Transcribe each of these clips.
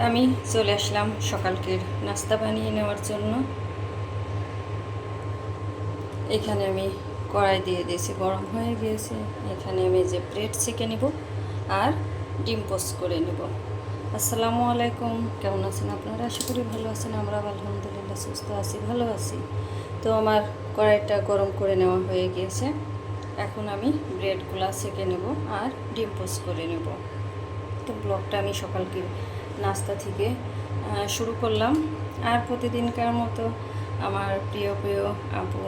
আমি চলে আসলাম সকালকের নাস্তা বানিয়ে নেওয়ার জন্য। এখানে আমি কড়াই দিয়ে দিয়েছি, গরম হয়ে গিয়েছে। এখানে আমি যে ব্রেড সেঁকে নেব আর ডিম পোস্ট করে নেব। আসসালামু আলাইকুম, কেমন আছেন আপনারা? আশা করি ভালো আছেন। আমরা আলহামদুলিল্লাহ সুস্থ আছি, ভালো আছি। তো আমার কড়াইটা গরম করে নেওয়া হয়ে গিয়েছে। এখন আমি ব্রেডগুলো সেঁকে নেব আর ডিম পোস্ট করে নেব। তো ব্লগটা আমি সকালকে নাস্তা থেকে শুরু করলাম। আর প্রতিদিনকার মতো আমার প্রিয় প্রিয় আপু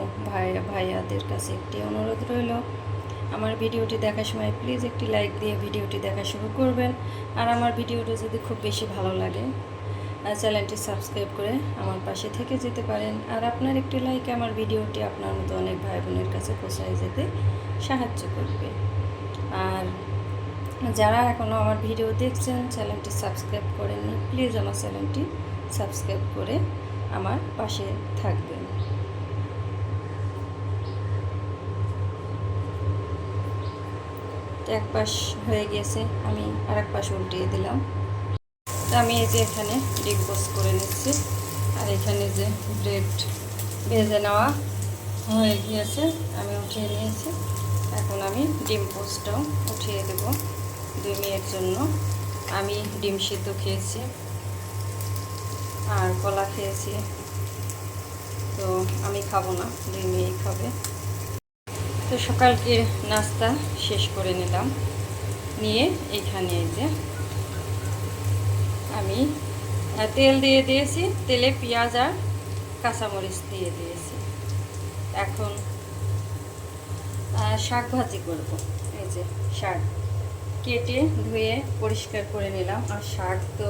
ভাইয়াদের কাছে একটি অনুরোধ রইল, আমার ভিডিওটি দেখার সময় প্লিজ একটি লাইক দিয়ে ভিডিওটি দেখা শুরু করবেন। আর আমার ভিডিওটা যদি খুব বেশি ভালো লাগে চ্যানেলটি সাবস্ক্রাইব করে আমার পাশে থেকে যেতে পারেন। আর আপনার একটি লাইক আমার ভিডিওটি আপনার মতো অনেক ভাই বোনের কাছে পৌঁছায় যেতে সাহায্য করবে। আর যারা এখনও আমার ভিডিও দেখছেন, চ্যানেলটি সাবস্ক্রাইব করেননি, প্লিজ আমার চ্যানেলটি সাবস্ক্রাইব করে আমার পাশে থাকবেন। তো এক পাশ হয়ে গিয়েছে, আমি আর এক পাশ উল্টিয়ে দিলাম। তো আমি এই যে এখানে ডিম পোস্ট করে নিচ্ছি। আর এখানে যে ব্রেড ভেজে নেওয়া হয়ে গিয়েছে, আমি উঠিয়ে নিয়েছি। এখন আমি ডিম পোস্টটাও উঠিয়ে দেব 2 মিনিটের জন্য। আমি ডিম সিদ্ধ খেয়েছি আর কলা খেয়েছি, তো আমি খাবো না, 2 মেয়েই খাবে। তো সকালকে নাস্তা শেষ করে নিলাম, নিয়ে এখানে এই যে আমি তেল দিয়ে দিয়েছি, তেলে পেঁয়াজ আর কাঁচামরিচ দিয়ে দিয়েছি। এখন শাক ভাজি করব। এই যে শাক কেটে ধুয়ে পরিষ্কার করে নিলাম। আর শাক তো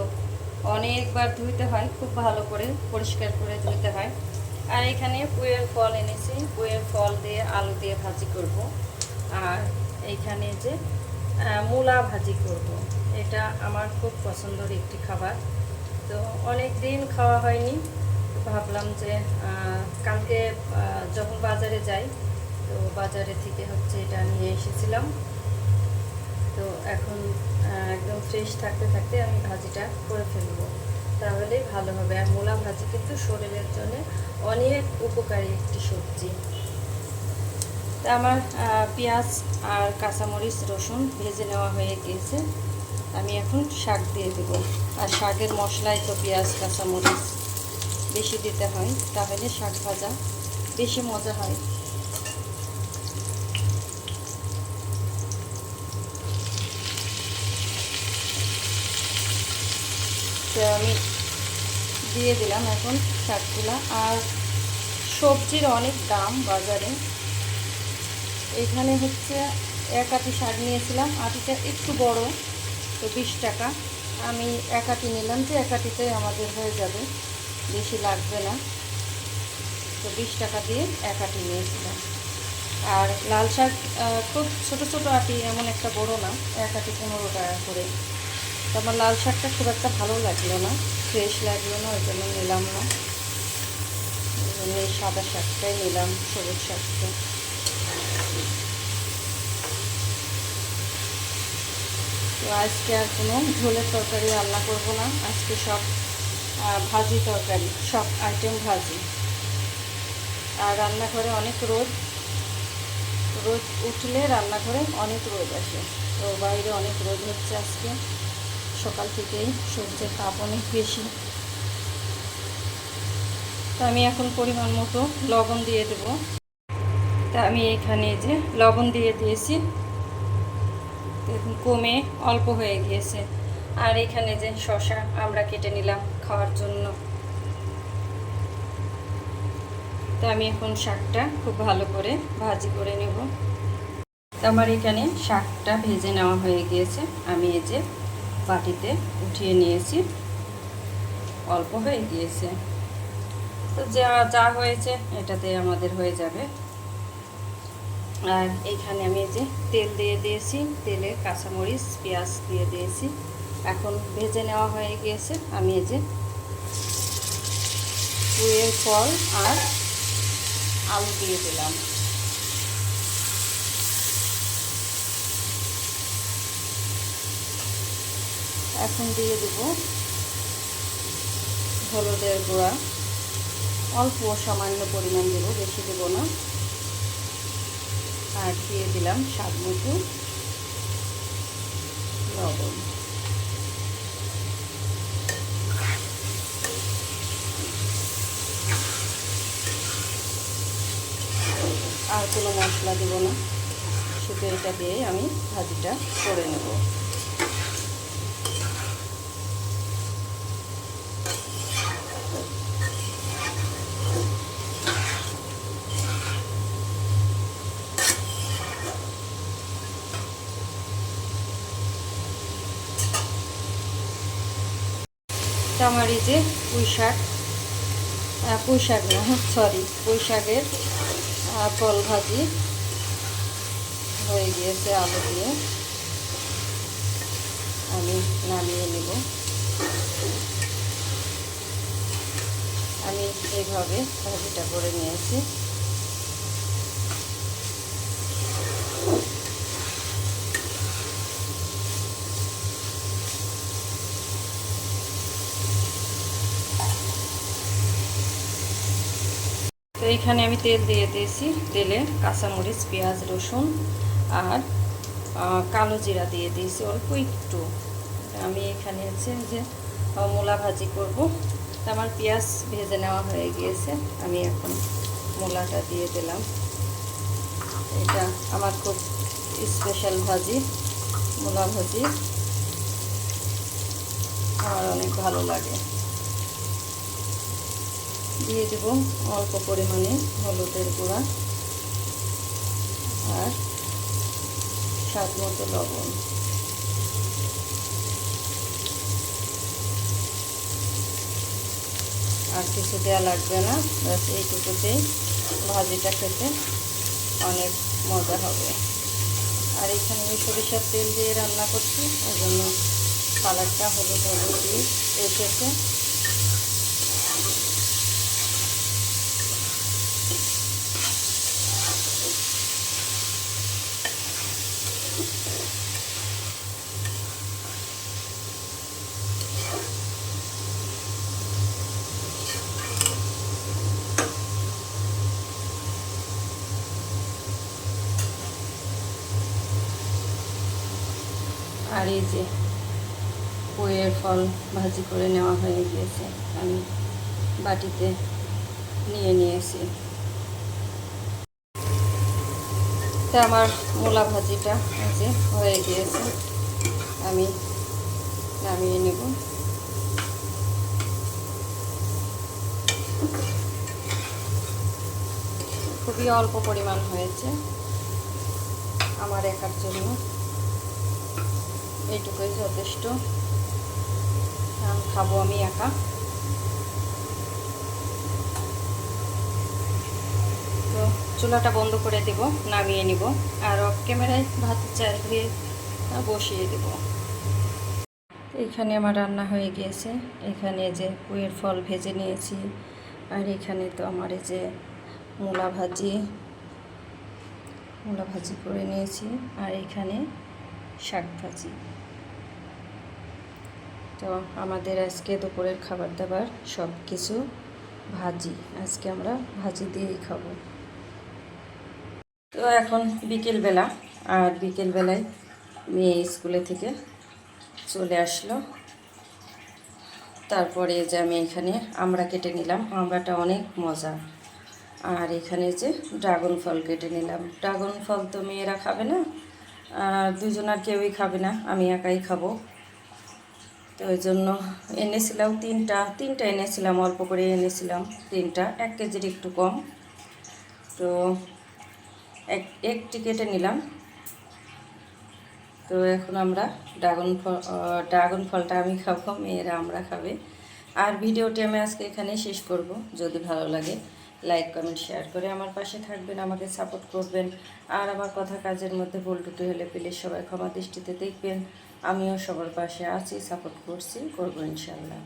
অনেকবার ধুইতে হয়, খুব ভালো করে পরিষ্কার করে ধুইতে হয়। আর এখানে পুঁইয়ের ফল এনেছি, পুঁইয়ের ফল দিয়ে আলু দিয়ে ভাজি করব। আর এইখানে যে মূলা ভাজি করব। এটা আমার খুব পছন্দের একটি খাবার, তো অনেক দিন খাওয়া হয়নি। তো ভাবলাম যে কালকে যখন বাজারে যাই, তো বাজারে থেকে হচ্ছে এটা নিয়ে এসেছিলাম। তো এখন একদম ফ্রেশ থাকতে থাকতে আমি ভাজিটা করে ফেলবো, তাহলেই ভালো হবে। আর মূলা ভাজি কিন্তু শরীরের জন্য অনেক উপকারী একটি সবজি। তা আমার পেঁয়াজ আর কাঁচামরিচ রসুন ভেজে নেওয়া হয়ে গিয়েছে। আমি এখন শাক দিয়ে দেব। আর শাকের মশলায় তো পেঁয়াজ কাঁচামরিচ বেশি দিতে হয়, তাহলে শাক ভাজা বেশি মজা হয়। তো আমি দিয়ে দিলাম এখন শাকগুলা। আর সবজির অনেক দাম বাজারে। এখানে হচ্ছে এক আটি শাক নিয়েছিলাম, আটিটা একটু বড়, তো 20 টাকা। আমি এক আটি নিলাম, যে এক আটিতে আমাদের হয়ে যাবে, বেশি লাগবে না। তো 20 টাকা দিয়ে এক আটি নিয়েছিলাম। আর লাল শাক খুব ছোট ছোট আটি, এমন একটা বড় না, এক আটি 15 টাকা করে। তো আমার লাল শাকটা খুব একটা ভালো লাগলো না, ফ্রেশ লাগলো না, ওই জন্য নিলাম না। ওই জন্য এই সাদা শাকটাই নিলাম, সবুজ শাকটা। তো আজকে আর কোনো ঝোলের তরকারি রান্না করব না, আজকে সব ভাজি তরকারি, সব আইটেম ভাজি। আর রান্নাঘরে অনেক রোদ, রোদ উঠলে রান্নাঘরে অনেক রোদ আসে। তো বাইরে অনেক রোদ হচ্ছে আজকে, সকাল থেকেই সূর্যের তাপ অনেক বেশি। তো আমি এখন পরিমাণ মতো লবণ দিয়ে দেব। তা আমি এখানে যে লবণ দিয়ে দিয়েছি, কমে অল্প হয়ে গিয়েছে। আর এখানে যে শসা আমরা কেটে নিলাম খাওয়ার জন্য। তো আমি এখন শাকটা খুব ভালো করে ভাজি করে নেব। তো আমার এখানে শাকটা ভেজে নেওয়া হয়ে গিয়েছে, আমি এই যে বাটিতে উঠিয়ে নিয়েছি, অল্প হয়ে গিয়েছে। তো যা যা হয়েছে এটাতে আমাদের হয়ে যাবে। আর এইখানে আমি এই যে তেল দিয়ে দিয়েছি, তেলে কাঁচামরিচ পেঁয়াজ দিয়ে দিয়েছি। এখন ভেজে নেওয়া হয়ে গিয়েছে। আমি এই যে পুঁইয়ের ফল আর আলু দিয়ে দিলাম। এখন দিয়ে দেব হলুদের গুঁড়া অল্প সামান্য পরিমাণ দেব, বেশি দেব না। আর দিয়ে দিলাম স্বাদ মতো লবণ। আর কোনো মশলা দেব না, শুধু এটা দিয়ে আমি ভাজিটা করে নেব। আমার এই যে পুঁই শাক না, সরি, পুঁই শাকের ফল ভাজি হয়ে গিয়েছে আলু দিয়ে। আমি নামিয়ে নেব। আমি এইভাবে ভাজিটা করে নিয়েছি। তো এইখানে আমি তেল দিয়ে দিয়েছি। তেলে কাঁচামরিচ, পেঁয়াজ, রসুন আর কালো জিরা দিয়ে দিয়েছি অল্প একটু। আমি এখানে হচ্ছে যে মূলা ভাজি করব। তো আমার পেঁয়াজ ভেজে নেওয়া হয়ে গিয়েছে, আমি এখন মূলাটা দিয়ে দিলাম। এটা আমার খুব স্পেশাল ভাজি, মূলা ভাজি আমার অনেক ভালো লাগে। দিয়ে দেব অল্প পরিমাণে হলুদের গুঁড়া আর স্বাদ মতো লবণ। আর কিছু দেওয়া লাগবে না, বাস এইটুকুতেই ভাজিটা খেতে অনেক মজা হবে। আর এখানে আমি সরিষার তেল দিয়ে রান্না করছি, ওই জন্য কালারটা হলুদ হলুদ দিয়ে এসেছে। আর এই যে পুঁইয়ের ফল ভাজি করে নেওয়া হয়ে গিয়েছে, আমি বাটিতে নিয়ে নিয়েছি। তো আমার মূলা ভাজিটা এই যে হয়ে গিয়েছে, আমি নামিয়ে নেব। খুবই অল্প পরিমাণ হয়েছে আমার একার জন্য, এইটুকুই যথেষ্ট। খাবো আমি একা। তো চুলাটা বন্ধ করে দেব, নামিয়ে নিব। আর অফ ক্যামেরায় ভাত চাল ধুয়ে বসিয়ে দেব। এখানে আমার রান্না হয়ে গিয়েছে। এখানে যে পুঁইয়ের ফল ভেজে নিয়েছি, আর এখানে তো আমার এই যে মূলা ভাজি করে নিয়েছি, আর এখানে শাক ভাজি। তো আমাদের আজকে দুপুরের খাবার দাবার সব কিছু ভাজি, আজকে আমরা ভাজি দিয়েই খাবো। তো এখন বিকেলবেলা, আর বিকেলবেলায় মেয়ে স্কুলে থেকে চলে আসলো। তারপরে যে আমি এখানে আমড়া কেটে নিলাম, আমড়াটা অনেক মজা। আর এখানে যে ড্রাগন ফল কেটে নিলাম। ড্রাগন ফল তো মেয়েরা খাবে না, দুজন আর কেউই খাবে না, আমি একাই খাবো। তো ওই জন্য এনেছিলাম তিনটা এনেছিলাম, অল্প করে এনেছিলাম তিনটা, 1 কেজির একটু কম। তো একটি কেটে নিলাম। তো এখন আমরা ড্রাগন ফলটা আমি খাবো, মেয়েরা আমরা খাবে। আর ভিডিওটি আমি আজকে এখানেই শেষ করব। যদি ভালো লাগে লাইক কমেন্ট শেয়ার করে আমার পাশে থাকবেন, আমাকে সাপোর্ট করবেন। আর আমার কথা কাজের মধ্যে ভুল ত্রুটি হলে প্লিজ সবাই ক্ষমা দৃষ্টিতে দেখবেন। আমিও সবার পাশে আছি, সাপোর্ট করবো ইনশাল্লাহ।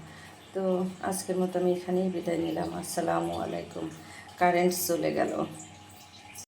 তো আজকের মতো আমি এখানেই বিদায় নিলাম। আসসালামু আলাইকুম। কারেন্ট চলে গেল।